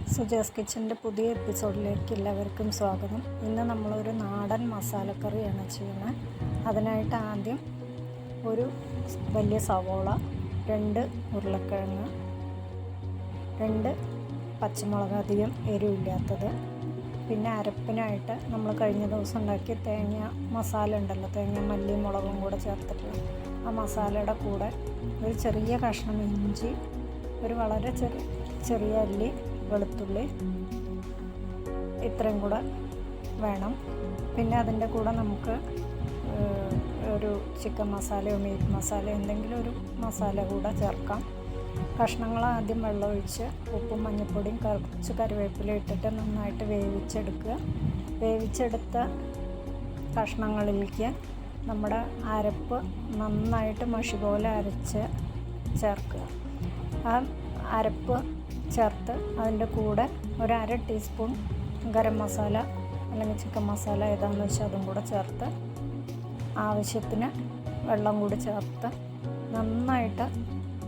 സുജാസ് കിച്ചൻ്റെ പുതിയ എപ്പിസോഡിലേക്ക് എല്ലാവർക്കും സ്വാഗതം. ഇന്ന് നമ്മളൊരു നാടൻ മസാലക്കറിയാണ് ചെയ്യുന്നത്. അതിനായിട്ട് ആദ്യം ഒരു വലിയ സവോള, 2 ഉരുളക്കിഴങ്ങ്, 2 പച്ചമുളക് അധികം എരിവില്ലാത്തത്, പിന്നെ അരപ്പിനായിട്ട് നമ്മൾ കഴിഞ്ഞ ദിവസം ഉണ്ടാക്കിയ തേങ്ങ മസാല ഉണ്ടല്ലോ, തേങ്ങ മല്ലിയും മുളകും കൂടെ ചേർത്തിട്ട് ആ മസാലയുടെ കൂടെ ഒരു ചെറിയ കഷ്ണം ഇഞ്ചി, ഒരു വളരെ ചെറിയ അല്ലി വെളുത്തുള്ളി, ഇത്രയും കൂടെ വേണം. പിന്നെ അതിൻ്റെ കൂടെ നമുക്ക് ഒരു ചിക്കൻ മസാലയോ മീറ്റ് മസാലയോ എന്തെങ്കിലും ഒരു മസാല കൂടെ ചേർക്കാം. കഷ്ണങ്ങൾ ആദ്യം വെള്ളമൊഴിച്ച് ഉപ്പും മഞ്ഞൾപ്പൊടിയും കുറച്ച് കറിവേപ്പില ഇട്ടിട്ട് നന്നായിട്ട് വേവിച്ചെടുക്കുക. വേവിച്ചെടുത്ത കഷ്ണങ്ങളിലേക്ക് നമ്മുടെ അരപ്പ് നന്നായിട്ട് മഷി പോലെ അരച്ച് ചേർക്കുക. ആ അരപ്പ് ചേർത്ത് അതിൻ്റെ കൂടെ ഒരു 1/2 ടീസ്പൂൺ ഗരം മസാല അല്ലെങ്കിൽ ചിക്കൻ മസാല ഏതാണെന്ന് വെച്ചാൽ അതും കൂടെ ചേർത്ത് ആവശ്യത്തിന് വെള്ളം കൂടി ചേർത്ത് നന്നായിട്ട്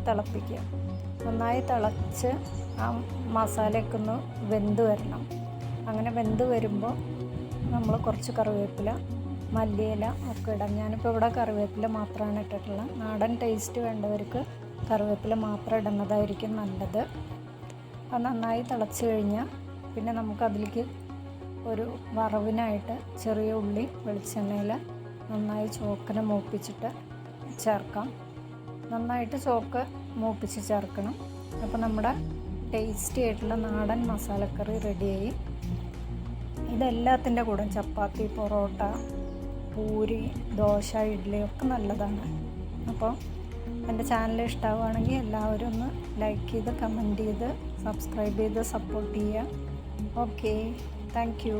തിളപ്പിക്കുക. നന്നായി തിളച്ച് ആ മസാലയൊക്കെ ഒന്ന് വെന്ത് വരണം. അങ്ങനെ വെന്ത് വരുമ്പോൾ നമ്മൾ കുറച്ച് കറിവേപ്പില, മല്ലിയില ഒക്കെ ഇടാം. ഞാനിപ്പോൾ ഇവിടെ കറിവേപ്പില മാത്രമാണ് ഇട്ടിട്ടുള്ളത്. നാടൻ ടേസ്റ്റ് വേണ്ടവർക്ക് കറിവേപ്പില മാത്രം ഇടുന്നതായിരിക്കും നല്ലത്. അത് നന്നായി തിളച്ച് കഴിഞ്ഞാൽ പിന്നെ നമുക്കതിലേക്ക് ഒരു വറവിനായിട്ട് ചെറിയ ഉള്ളി വെളിച്ചെണ്ണയിൽ നന്നായി ചോക്കനെ മൂപ്പിച്ചിട്ട് ചേർക്കാം. നന്നായിട്ട് ചോക്ക് മൂപ്പിച്ച് ചേർക്കണം. അപ്പോൾ നമ്മുടെ ടേസ്റ്റി ആയിട്ടുള്ള നാടൻ മസാലക്കറി റെഡിയായി. ഇതെല്ലാത്തിൻ്റെ കൂടെ ചപ്പാത്തി, പൊറോട്ട, പൂരി, ദോശ, ഇഡ്ഡലി ഒക്കെ നല്ലതാണ്. അപ്പോൾ എൻ്റെ ചാനൽ ഇഷ്ടമാവുകയാണെങ്കിൽ എല്ലാവരും ഒന്ന് ലൈക്ക് ചെയ്ത്, കമൻറ്റ് ചെയ്ത്, സബ്സ്ക്രൈബ് ചെയ്ത് സപ്പോർട്ട് ചെയ്യുക. Okay, thank you.